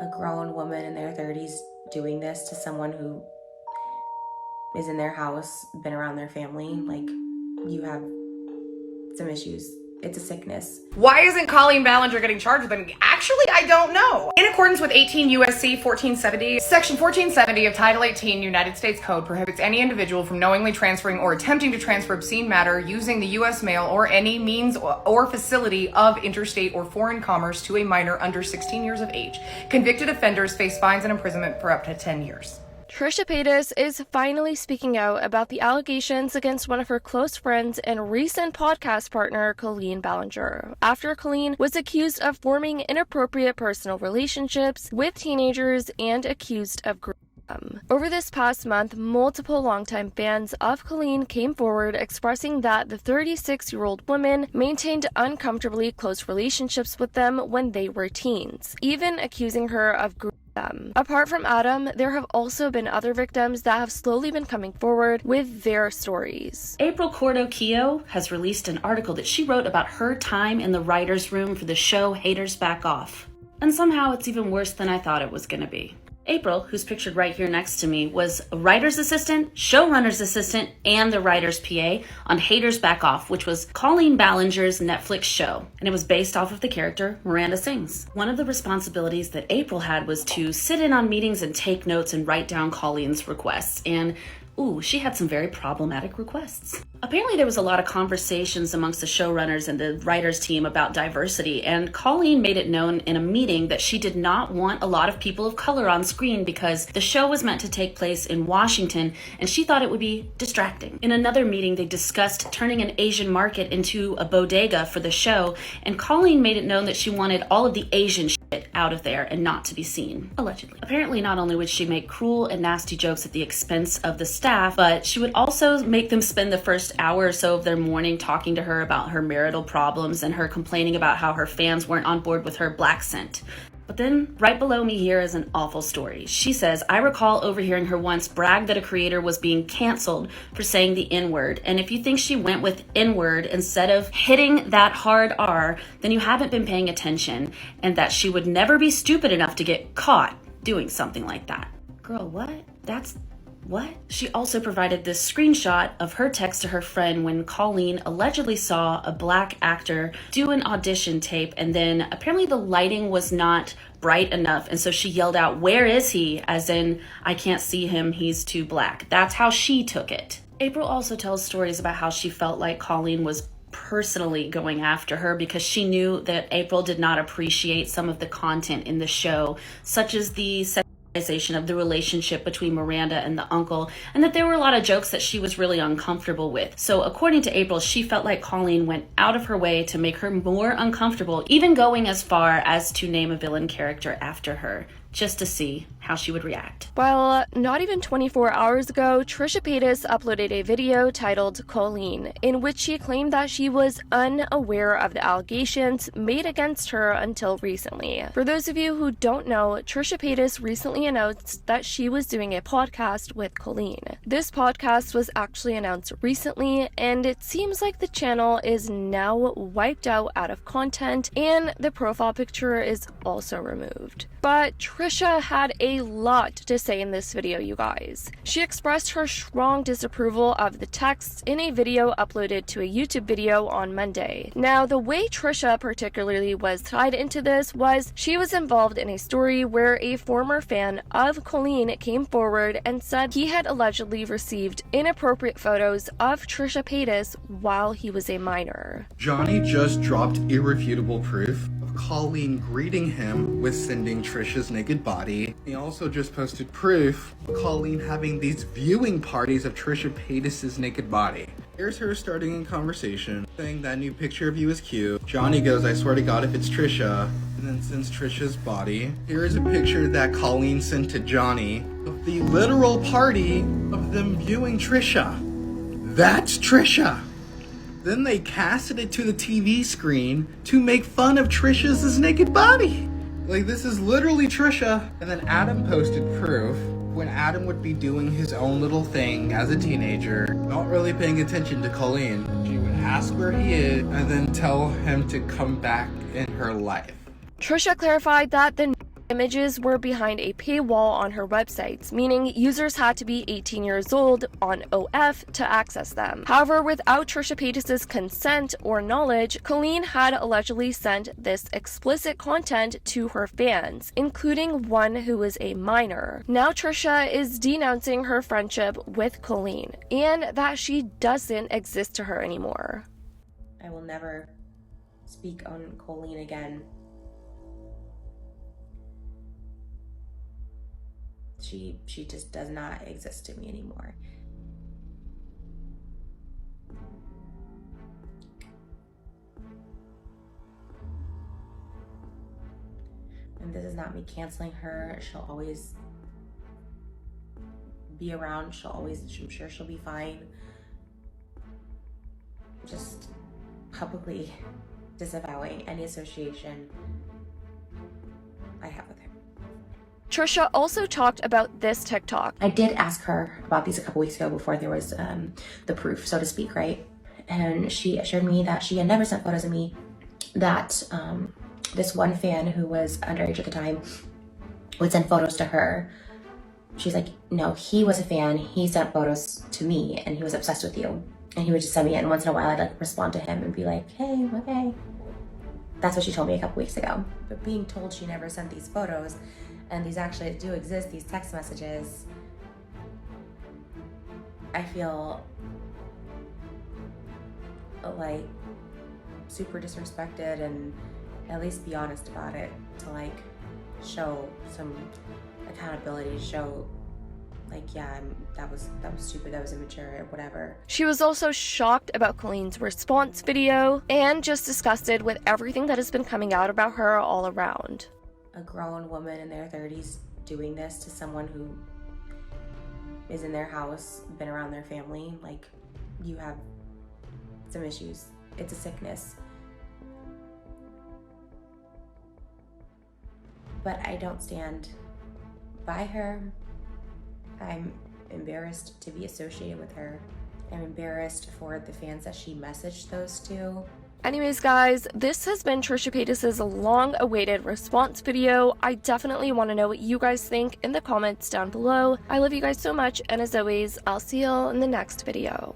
a grown woman in their 30s doing this to someone who is in their house, been around their family, like, you have some issues. It's a sickness. Why isn't Colleen Ballinger getting charged with anything? Actually, I don't know. In accordance with 18 U.S.C. 1470, Section 1470 of Title 18 United States Code prohibits any individual from knowingly transferring or attempting to transfer obscene matter using the U.S. mail or any means or facility of interstate or foreign commerce to a minor under 16 years of age. Convicted offenders face fines and imprisonment for up to 10 years. Trisha Paytas is finally speaking out about the allegations against one of her close friends and recent podcast partner, Colleen Ballinger, after Colleen was accused of forming inappropriate personal relationships with teenagers and accused of grooming them. Over this past month, multiple longtime fans of Colleen came forward expressing that the 36-year-old woman maintained uncomfortably close relationships with them when they were teens, even accusing her of grooming them. Apart from Adam, there have also been other victims that have slowly been coming forward with their stories. April Cordo-Keough has released an article that she wrote about her time in the writer's room for the show Haters Back Off. And somehow it's even worse than I thought it was going to be. April, who's pictured right here next to me, was a writer's assistant, showrunner's assistant, and the writer's PA on Haters Back Off, which was Colleen Ballinger's Netflix show, and it was based off of the character Miranda Sings. One of the responsibilities that April had was to sit in on meetings and take notes and write down Colleen's requests, and she had some very problematic requests. Apparently there was a lot of conversations amongst the showrunners and the writers team about diversity, and Colleen made it known in a meeting that she did not want a lot of people of color on screen because the show was meant to take place in Washington and she thought it would be distracting. In another meeting, they discussed turning an Asian market into a bodega for the show, and Colleen made it known that she wanted all of the Asian shit out of there and not to be seen, allegedly. Apparently, not only would she make cruel and nasty jokes at the expense of the staff, but she would also make them spend the first hour or so of their morning talking to her about her marital problems and her complaining about how her fans weren't on board with her black scent. But then, right below me here is an awful story. She says, I recall overhearing her once brag that a creator was being canceled for saying the N-word. And if you think she went with N-word instead of hitting that hard R, then you haven't been paying attention, and that she would never be stupid enough to get caught doing something like that. Girl, what? What? She also provided this screenshot of her text to her friend when Colleen allegedly saw a black actor do an audition tape, and then apparently the lighting was not bright enough, and so she yelled out, "Where is he?" As in, I can't see him, he's too black. That's how she took it. April also tells stories about how she felt like Colleen was personally going after her because she knew that April did not appreciate some of the content in the show, such as the of the relationship between Miranda and the uncle, and that there were a lot of jokes that she was really uncomfortable with. So according to April, she felt like Colleen went out of her way to make her more uncomfortable, even going as far as to name a villain character after her, just to see how she would react. Well, not even 24 hours ago, Trisha Paytas uploaded a video titled Colleen, in which she claimed that she was unaware of the allegations made against her until recently. For those of you who don't know, Trisha Paytas recently announced that she was doing a podcast with Colleen. This podcast was actually announced recently, and it seems like the channel is now wiped out of content, and the profile picture is also removed. But Trisha had a lot to say in this video, you guys. She expressed her strong disapproval of the texts in a video uploaded to a YouTube video on Monday. Now, the way Trisha particularly was tied into this was she was involved in a story where a former fan of Colleen came forward and said he had allegedly received inappropriate photos of Trisha Paytas while he was a minor. Johnny just dropped irrefutable proof of Colleen greeting him with sending Trisha's naked body. He also just posted proof of Colleen having these viewing parties of Trisha Paytas' naked body. Here's her starting a conversation, saying that new picture of you is cute. Johnny goes, I swear to God if it's Trisha, and then sends Trisha's body. Here is a picture that Colleen sent to Johnny of the literal party of them viewing Trisha. That's Trisha! Then they casted it to the TV screen to make fun of Trisha's naked body. Like, this is literally Trisha. And then Adam posted proof when Adam would be doing his own little thing as a teenager, not really paying attention to Colleen. She would ask where he is and then tell him to come back in her life. Trisha clarified that the Images were behind a paywall on her websites, meaning users had to be 18 years old on OF to access them. However, without Trisha Paytas' consent or knowledge, Colleen had allegedly sent this explicit content to her fans, including one who was a minor. Now Trisha is denouncing her friendship with Colleen, and that she doesn't exist to her anymore. I will never speak on Colleen again. She just does not exist to me anymore. And this is not me canceling her. She'll always be around. I'm sure she'll be fine. Just publicly disavowing any association I have with her. Trisha also talked about this TikTok. I did ask her about these a couple weeks ago before there was the proof, so to speak, right? And she assured me that she had never sent photos of me, that this one fan who was underage at the time would send photos to her. She's like, no, he was a fan, he sent photos to me, and he was obsessed with you. And he would just send me it, and once in a while I'd like respond to him and be like, hey, okay. That's what she told me a couple weeks ago. But being told she never sent these photos, and these actually do exist, these text messages, I feel like super disrespected, and at least be honest about it, to like show some accountability, show like, yeah, that was stupid, that was immature, or whatever. She was also shocked about Colleen's response video and just disgusted with everything that has been coming out about her all around. A grown woman in their 30s doing this to someone who is in their house, been around their family, like, you have some issues. It's a sickness. But I don't stand by her. I'm embarrassed to be associated with her. I'm embarrassed for the fans that she messaged those to. Anyways, guys, this has been Trisha Paytas' long-awaited response video. I definitely want to know what you guys think in the comments down below. I love you guys so much, and as always, I'll see y'all in the next video.